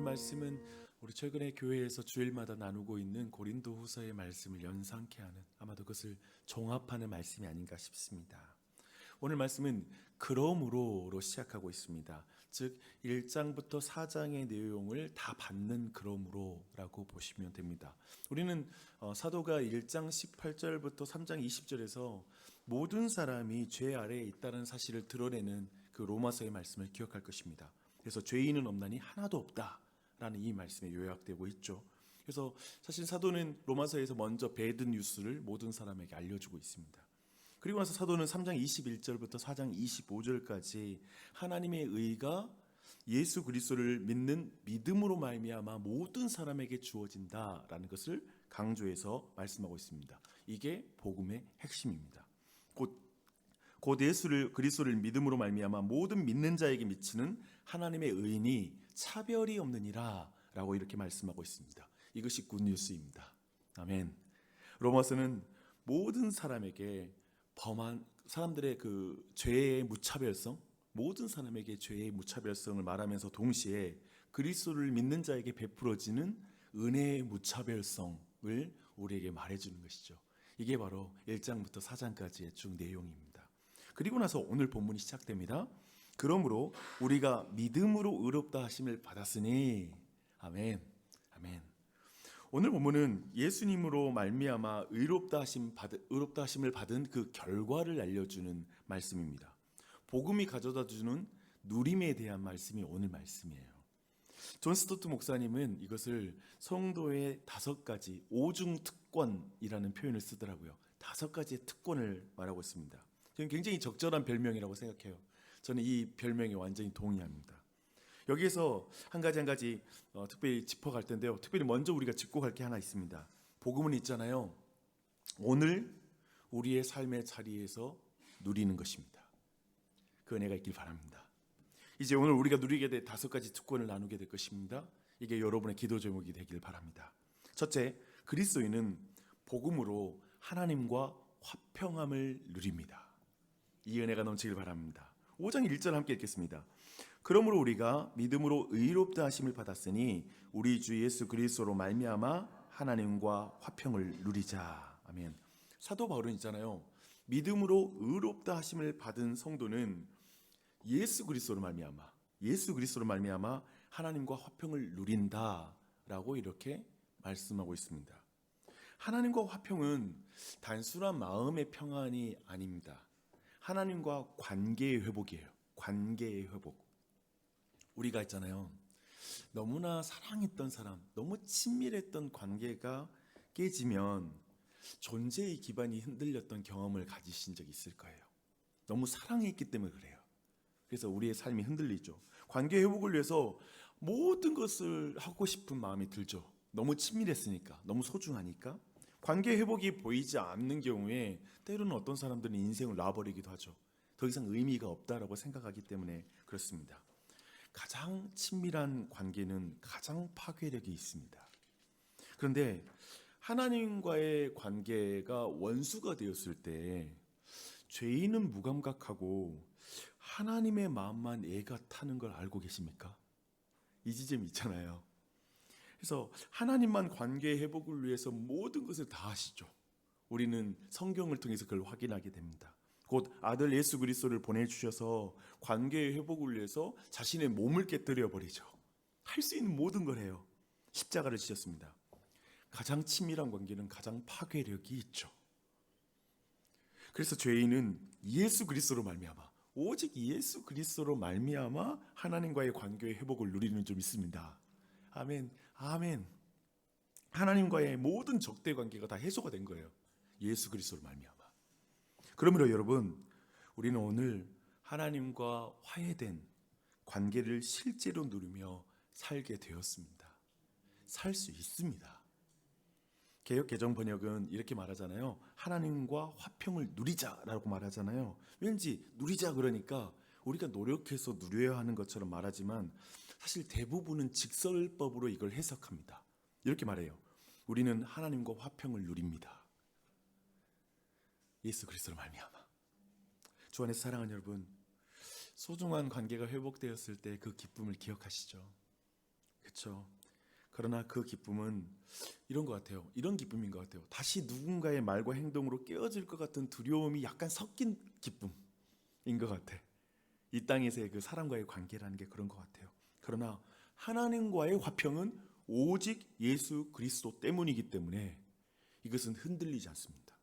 말씀은 우리 최근에 교회에서 주일마다 나누고 있는 고린도후서의 말씀을 연상케 하는, 아마도 그것을 종합하는 말씀이 아닌가 싶습니다. 오늘 말씀은 그러므로로 시작하고 있습니다. 즉 1장부터 4장의 내용을 다 받는 그러므로라고 보시면 됩니다. 우리는 사도가 1장 18절부터 3장 20절에서 모든 사람이 죄 아래에 있다는 사실을 드러내는 그 로마서의 말씀을 기억할 것입니다. 그래서 죄인은 없나니 하나도 없다라는 이 말씀에 요약되고 있죠. 그래서 사실 사도는 로마서에서 먼저 배드 뉴스를 모든 사람에게 알려주고 있습니다. 그리고 나서 사도는 3장 21절부터 4장 25절까지 하나님의 의가 예수 그리스도를 믿는 믿음으로 말미암아 모든 사람에게 주어진다라는 것을 강조해서 말씀하고 있습니다. 이게 복음의 핵심입니다. 곧 예수 그리스도를 믿음으로 말미암아 모든 믿는 자에게 미치는 하나님의 의인이 차별이 없느니라 라고 이렇게 말씀하고 있습니다. 이것이 굿뉴스입니다. 아멘. 로마서는 모든 사람에게 범한 사람들의 그 죄의 무차별성, 모든 사람에게 죄의 무차별성을 말하면서 동시에 그리스도를 믿는 자에게 베풀어지는 은혜의 무차별성을 우리에게 말해주는 것이죠. 이게 바로 1장부터 4장까지의 쭉 내용입니다. 그리고 나서 오늘 본문이 시작됩니다. 그러므로 우리가 믿음으로 의롭다 하심을 받았으니, 아멘, 아멘. 오늘 본문은 예수님으로 말미암아 의롭다 하심을 받은 그 결과를 알려주는 말씀입니다. 복음이 가져다주는 누림에 대한 말씀이 오늘 말씀이에요. 존 스토트 목사님은 이것을 성도의 5가지 오중특권이라는 표현을 쓰더라고요. 5가지의 특권을 말하고 있습니다. 저는 굉장히 적절한 별명이라고 생각해요. 저는 이 별명에 완전히 동의합니다. 여기에서 한 가지 특별히 짚어갈 텐데요. 특별히 먼저 우리가 짚고 갈 게 하나 있습니다. 복음은 있잖아요. 오늘 우리의 삶의 자리에서 누리는 것입니다. 그 은혜가 있길 바랍니다. 이제 오늘 우리가 누리게 될 5가지 특권을 나누게 될 것입니다. 이게 여러분의 기도 제목이 되길 바랍니다. 첫째, 그리스도인은 복음으로 하나님과 화평함을 누립니다. 이 은혜가 넘치길 바랍니다. 5장 1절 함께 읽겠습니다. 그러므로 우리가 믿음으로 의롭다 하심을 받았으니 우리 주 예수 그리스도로 말미암아 하나님과 화평을 누리자. 아멘. 사도 바울은 있잖아요. 믿음으로 의롭다 하심을 받은 성도는 예수 그리스도로 말미암아 하나님과 화평을 누린다라고 이렇게 말씀하고 있습니다. 하나님과 화평은 단순한 마음의 평안이 아닙니다. 하나님과 관계의 회복이에요. 관계의 회복. 우리가 있잖아요. 너무나 사랑했던 사람, 너무 친밀했던 관계가 깨지면 존재의 기반이 흔들렸던 경험을 가지신 적이 있을 거예요. 너무 사랑했기 때문에 그래요. 그래서 우리의 삶이 흔들리죠. 관계 회복을 위해서 모든 것을 하고 싶은 마음이 들죠. 너무 친밀했으니까, 너무 소중하니까. 관계 회복이 보이지 않는 경우에 때로는 어떤 사람들은 인생을 놔버리기도 하죠. 더 이상 의미가 없다라고 생각하기 때문에 그렇습니다. 가장 친밀한 관계는 가장 파괴력이 있습니다. 그런데 하나님과의 관계가 원수가 되었을 때 죄인은 무감각하고 하나님의 마음만 애가 타는 걸 알고 계십니까? 이 지점이 있잖아요. 그래서 하나님만 관계 회복을 위해서 모든 것을 다 하시죠. 우리는 성경을 통해서 그걸 확인하게 됩니다. 곧 아들 예수 그리스도를 보내주셔서 관계의 회복을 위해서 자신의 몸을 깨뜨려 버리죠. 할 수 있는 모든 걸 해요. 십자가를 지셨습니다. 가장 친밀한 관계는 가장 파괴력이 있죠. 그래서 죄인은 예수 그리스도로 말미암아, 오직 예수 그리스도로 말미암아 하나님과의 관계의 회복을 누리는 좀 있습니다. 아멘, 아멘. 하나님과의 모든 적대 관계가 다 해소가 된 거예요. 예수 그리스도로 말미암아. 그러므로 여러분, 우리는 오늘 하나님과 화해된 관계를 실제로 누리며 살게 되었습니다. 살 수 있습니다. 개역 개정 번역은 이렇게 말하잖아요. 하나님과 화평을 누리자라고 말하잖아요. 왠지 누리자 그러니까 우리가 노력해서 누려야 하는 것처럼 말하지만 사실 대부분은 직설법으로 이걸 해석합니다. 이렇게 말해요. 우리는 하나님과 화평을 누립니다. 예수 그리스도로 말미암아. 주 안에서 사랑하는 여러분, 소중한 관계가 회복되었을 때 그 기쁨을 기억하시죠? 그렇죠. 그러나 그 기쁨은 이런 것 같아요. 이런 기쁨인 것 같아요. 다시 누군가의 말과 행동으로 깨어질 것 같은 두려움이 약간 섞인 기쁨인 것 같아. 이 땅에서의 그 사람과의 관계라는 게 그런 것 같아요. 그러나 하나님과의 화평은 오직 예수 그리스도 때문이기 때문에 이것은 흔들리지 않습니다.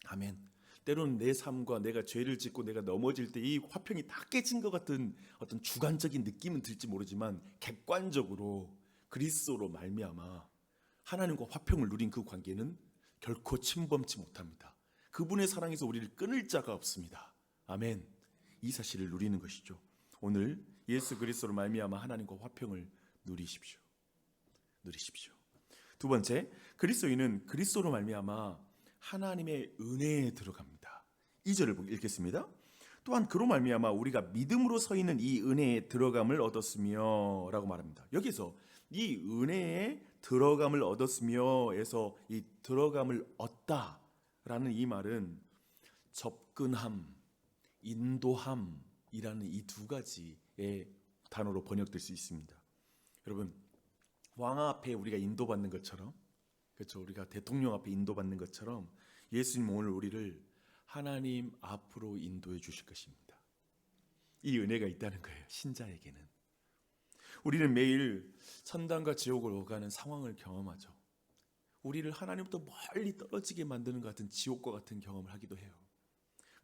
아멘. 때로는 내 삶과 내가 죄를 짓고 내가 넘어질 때 이 화평이 다 깨진 것 같은 어떤 주관적인 느낌은 들지 모르지만 객관적으로 그리스도로 말미암아 하나님과 화평을 누린 그 관계는 결코 침범치 못합니다. 그분의 사랑에서 우리를 끊을 자가 없습니다. 아멘. 이 사실을 누리는 것이죠. 오늘 예수 그리스도로 말미암아 하나님과 화평을 누리십시오. 누리십시오. 두 번째, 그리스도인은 그리스도로 말미암아 하나님의 은혜에 들어갑니다. 2절을 읽겠습니다. 또한 그로 말미암아 우리가 믿음으로 서 있는 이 은혜에 들어감을 얻었으며 라고 말합니다. 여기서 이 은혜에 들어감을 얻었으며에서 이 들어감을 얻다라는 이 말은 접근함, 인도함이라는 이 두 가지의 단어로 번역될 수 있습니다. 여러분, 왕 앞에 우리가 인도받는 것처럼, 그렇죠? 우리가 대통령 앞에 인도받는 것처럼 예수님 오늘 우리를 하나님 앞으로 인도해 주실 것입니다. 이 은혜가 있다는 거예요. 신자에게는. 우리는 매일 천당과 지옥을 오가는 상황을 경험하죠. 우리를 하나님부터 멀리 떨어지게 만드는 것 같은 지옥과 같은 경험을 하기도 해요.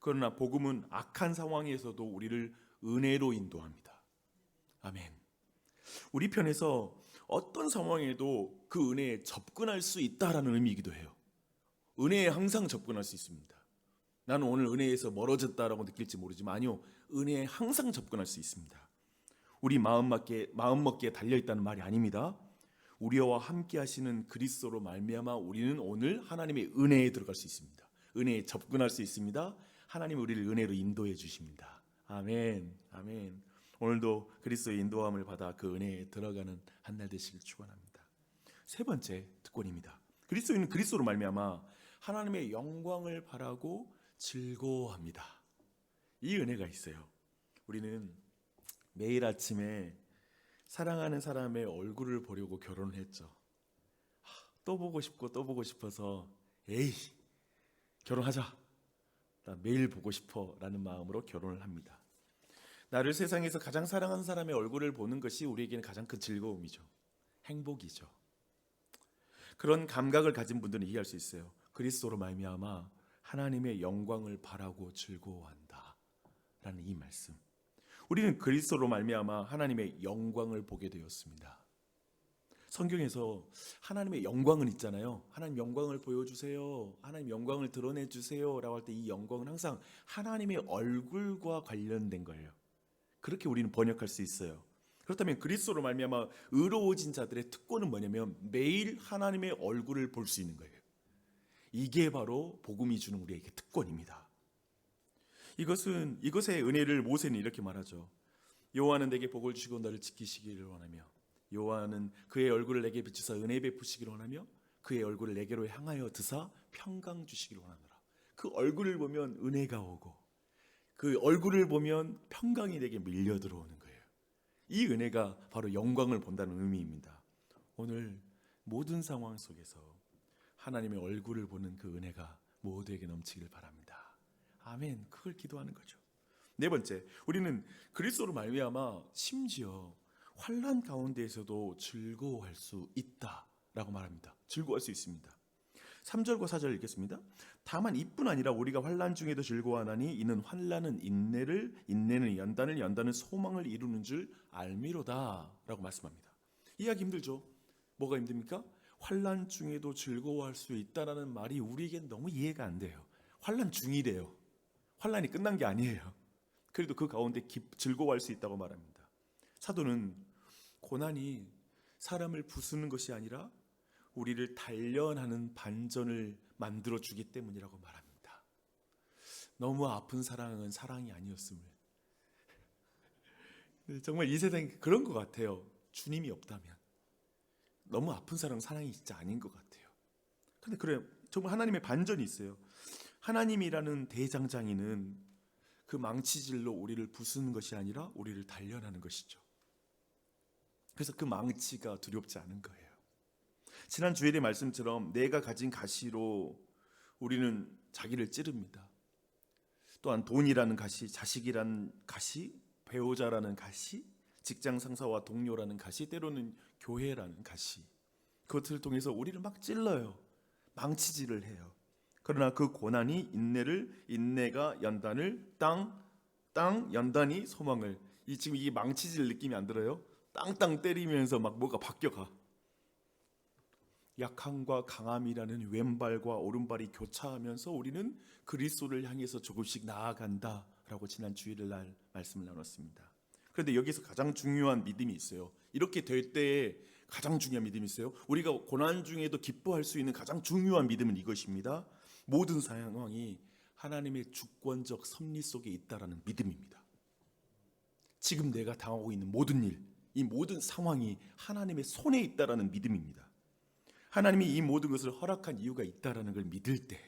그러나 복음은 악한 상황에서도 우리를 은혜로 인도합니다. 아멘. 우리 편에서 어떤 상황에도 그 은혜에 접근할 수 있다라는 의미이기도 해요. 은혜에 항상 접근할 수 있습니다. 나는 오늘 은혜에서 멀어졌다라고 느낄지 모르지만 아니요, 은혜에 항상 접근할 수 있습니다. 우리 마음먹기에 달려있다는 말이 아닙니다. 우리와 함께 하시는 그리스도로 말미암아 우리는 오늘 하나님의 은혜에 들어갈 수 있습니다. 은혜에 접근할 수 있습니다. 하나님이 우리를 은혜로 인도해 주십니다. 아멘. 아멘. 오늘도 그리스도의 인도함을 받아 그 은혜에 들어가는 한 날 되시길 축원합니다. 세 번째 특권입니다. 그리스도인은 그리스도로 말미암아 하나님의 영광을 바라고 즐거워합니다. 이 은혜가 있어요. 우리는 매일 아침에 사랑하는 사람의 얼굴을 보려고 결혼을 했죠. 또 보고 싶고 또 보고 싶어서 에이 결혼하자. 나 매일 보고 싶어 라는 마음으로 결혼을 합니다. 나를 세상에서 가장 사랑하는 사람의 얼굴을 보는 것이 우리에게는 가장 큰 즐거움이죠. 행복이죠. 그런 감각을 가진 분들은 이해할 수 있어요. 그리스도로 말미암아 하나님의 영광을 바라고 즐거워한다 라는 이 말씀. 우리는 그리스도로 말미암아 하나님의 영광을 보게 되었습니다. 성경에서 하나님의 영광은 있잖아요. 하나님 영광을 보여주세요. 하나님 영광을 드러내주세요 라고 할 때 이 영광은 항상 하나님의 얼굴과 관련된 거예요. 그렇게 우리는 번역할 수 있어요. 그렇다면 그리스도로 말미암아 의로워진 자들의 특권은 뭐냐면 매일 하나님의 얼굴을 볼 수 있는 거예요. 이게 바로 복음이 주는 우리에게 특권입니다. 이것의 은혜를 모세는 이렇게 말하죠. 여호와는 내게 복을 주시고 너를 지키시기를 원하며 여호와는 그의 얼굴을 내게 비추사 은혜 베푸시기를 원하며 그의 얼굴을 내게로 향하여 드사 평강 주시기를 원하노라. 그 얼굴을 보면 은혜가 오고 그 얼굴을 보면 평강이 내게 밀려 들어오는 거예요. 이 은혜가 바로 영광을 본다는 의미입니다. 오늘 모든 상황 속에서 하나님의 얼굴을 보는 그 은혜가 모두에게 넘치길 바랍니다. 아멘. 그걸 기도하는 거죠. 네 번째, 우리는 그리스도로 말미암아 심지어 환난 가운데에서도 즐거워할 수 있다라고 말합니다. 즐거워할 수 있습니다. 3절과 4절 읽겠습니다. 다만 이뿐 아니라 우리가 환난 중에도 즐거워하나니 이는 환난은 인내를, 인내는 연단을, 연단은 소망을 이루는 줄 알미로다 라고 말씀합니다. 이해하기 힘들죠? 뭐가 힘듭니까? 환난 중에도 즐거워할 수 있다라는 말이 우리에겐 너무 이해가 안 돼요. 환난 중이래요. 환난이 끝난 게 아니에요. 그래도 그 가운데 즐거워할 수 있다고 말합니다. 사도는 고난이 사람을 부수는 것이 아니라 우리를 단련하는 반전을 만들어주기 때문이라고 말합니다. 너무 아픈 사랑은 사랑이 아니었음을. 정말 이 세상에 그런 것 같아요. 주님이 없다면 너무 아픈 사랑은 사랑이 진짜 아닌 것 같아요. 근데 그래, 정말 하나님의 반전이 있어요. 하나님이라는 대장장이는 그 망치질로 우리를 부수는 것이 아니라 우리를 단련하는 것이죠. 그래서 그 망치가 두렵지 않은 거예요. 지난 주일의 말씀처럼 내가 가진 가시로 우리는 자기를 찌릅니다. 또한 돈이라는 가시, 자식이라는 가시, 배우자라는 가시, 직장 상사와 동료라는 가시, 때로는 교회라는 가시, 그것을 통해서 우리를 막 찔러요. 망치질을 해요. 그러나 그 고난이 인내가 연단을 땅 연단이 소망을, 지금 이 망치질 느낌이 안 들어요? 땅땅 때리면서 막 뭐가 바뀌어가. 약함과 강함이라는 왼발과 오른발이 교차하면서 우리는 그리스도를 향해서 조금씩 나아간다라고 지난 주일날 날 말씀을 나눴습니다. 그런데 여기서 가장 중요한 믿음이 있어요. 이렇게 될 때에 가장 중요한 믿음이 있어요. 우리가 고난 중에도 기뻐할 수 있는 가장 중요한 믿음은 이것입니다. 모든 상황이 하나님의 주권적 섭리 속에 있다라는 믿음입니다. 지금 내가 당하고 있는 모든 일, 이 모든 상황이 하나님의 손에 있다라는 믿음입니다. 하나님이 이 모든 것을 허락한 이유가 있다라는 걸 믿을 때,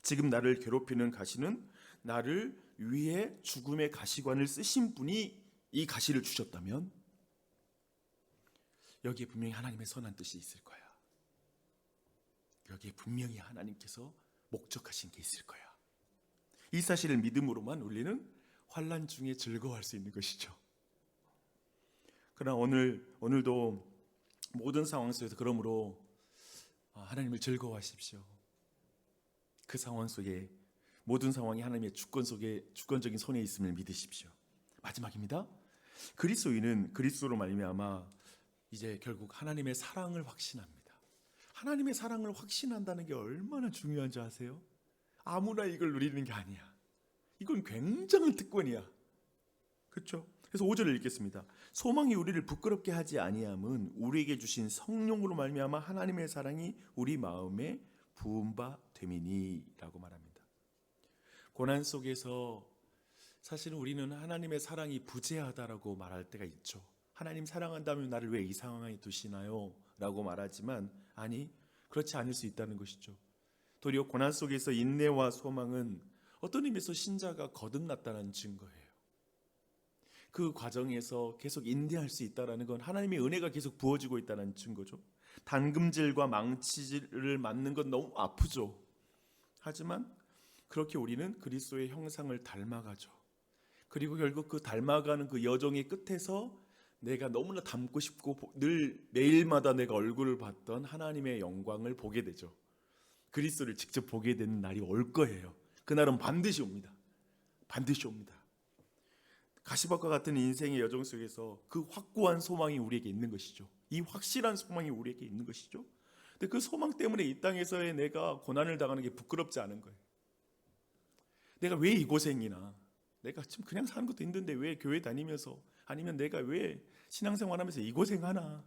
지금 나를 괴롭히는 가시는 나를 위해 죽음의 가시관을 쓰신 분이 이 가시를 주셨다면 여기에 분명히 하나님의 선한 뜻이 있을 거야. 여기에 분명히 하나님께서 목적하신 게 있을 거야. 이 사실을 믿음으로만 우리는 환난 중에 즐거워할 수 있는 것이죠. 그러나 오늘도 모든 상황 속에서 그러므로 하나님을 즐거워하십시오. 그 상황 속에 모든 상황이 하나님의 주권적인 손에 있음을 믿으십시오. 마지막입니다. 그리스도인은 그리스도로 말미암아 이제 결국 하나님의 사랑을 확신합니다. 하나님의 사랑을 확신한다는 게 얼마나 중요한지 아세요? 아무나 이걸 누리는 게 아니야. 이건 굉장한 특권이야. 그렇죠? 그래서 5절을 읽겠습니다. 소망이 우리를 부끄럽게 하지 아니함은 우리에게 주신 성령으로 말미암아 하나님의 사랑이 우리 마음에 부은 바 됨이니라고 말합니다. 고난 속에서 사실은 우리는 하나님의 사랑이 부재하다라고 말할 때가 있죠. 하나님 사랑한다면 나를 왜 이 상황에 두시나요? 라고 말하지만 아니, 그렇지 않을 수 있다는 것이죠. 도리어 고난 속에서 인내와 소망은 어떤 의미에서 신자가 거듭났다는 증거예요. 그 과정에서 계속 인내할 수 있다는 건 하나님의 은혜가 계속 부어지고 있다는 증거죠. 단금질과 망치질을 맞는 건 너무 아프죠. 하지만 그렇게 우리는 그리스도의 형상을 닮아가죠. 그리고 결국 그 닮아가는 그 여정의 끝에서 내가 너무나 닮고 싶고 늘 매일마다 내가 얼굴을 봤던 하나님의 영광을 보게 되죠. 그리스도를 직접 보게 되는 날이 올 거예요. 그날은 반드시 옵니다. 반드시 옵니다. 가시밭과 같은 인생의 여정 속에서 그 확고한 소망이 우리에게 있는 것이죠. 이 확실한 소망이 우리에게 있는 것이죠. 근데 그 소망 때문에 이 땅에서의 내가 고난을 당하는 게 부끄럽지 않은 거예요. 내가 왜 이 고생이나, 내가 지금 그냥 사는 것도 힘든데 왜 교회 다니면서, 아니면 내가 왜 신앙생활하면서 이 고생하나,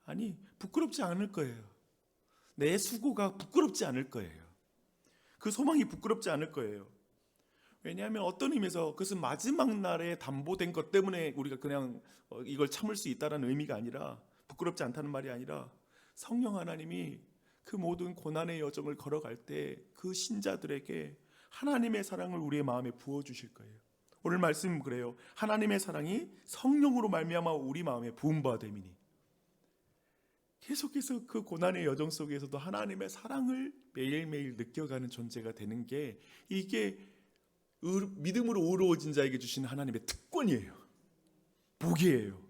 아니 부끄럽지 않을 거예요. 내 수고가 부끄럽지 않을 거예요. 그 소망이 부끄럽지 않을 거예요. 왜냐하면 어떤 의미에서 그것은 마지막 날에 담보된 것 때문에 우리가 그냥 이걸 참을 수 있다는 의미가 아니라, 부끄럽지 않다는 말이 아니라 성령 하나님이 그 모든 고난의 여정을 걸어갈 때 그 신자들에게 하나님의 사랑을 우리의 마음에 부어주실 거예요. 오늘 말씀은 그래요. 하나님의 사랑이 성령으로 말미암아 우리 마음에 부은 바 됨이니, 계속해서 그 고난의 여정 속에서도 하나님의 사랑을 매일매일 느껴가는 존재가 되는 게, 이게 믿음으로 의로워진 자에게 주신 하나님의 특권이에요. 복이에요.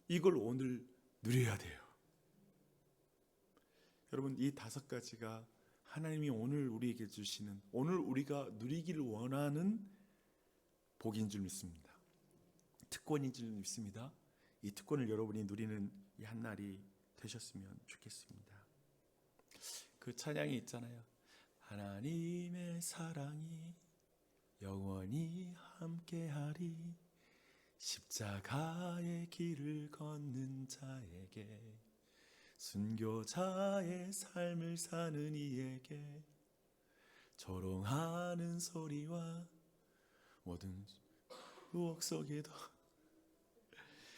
이걸 오늘 누려야 돼요. 여러분, 이 5가지가 하나님이 오늘 우리에게 주시는, 오늘 우리가 누리기를 원하는 복인 줄 믿습니다. 특권인 줄 믿습니다. 이 특권을 여러분이 누리는 이 한날이 되셨으면 좋겠습니다. 그 찬양이 있잖아요. 하나님의 사랑이 영원히 함께하리, 십자가의 길을 걷는 자에게, 순교자의 삶을 사는 이에게, 조롱하는 소리와 모든 유혹 속에도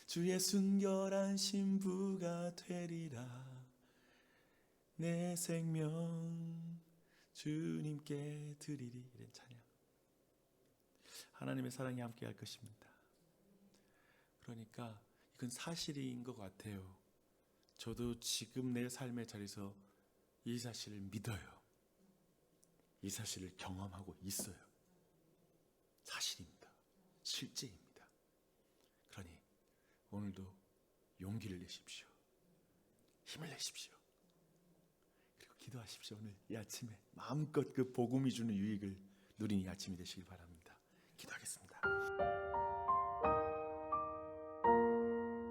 주의 순결한 신부가 되리라. 내 생명 주님께 드리리. 이런 찬양. 하나님의 사랑이 함께 할 것입니다. 그러니까 그건 사실인 것 같아요. 저도 지금 내 삶의 자리에서 이 사실을 믿어요. 이 사실을 경험하고 있어요. 사실입니다. 실제입니다. 그러니 오늘도 용기를 내십시오. 힘을 내십시오. 그리고 기도하십시오. 오늘 이 아침에 마음껏 그 복음이 주는 유익을 누리는 이 아침이 되시길 바랍니다. 기도하겠습니다.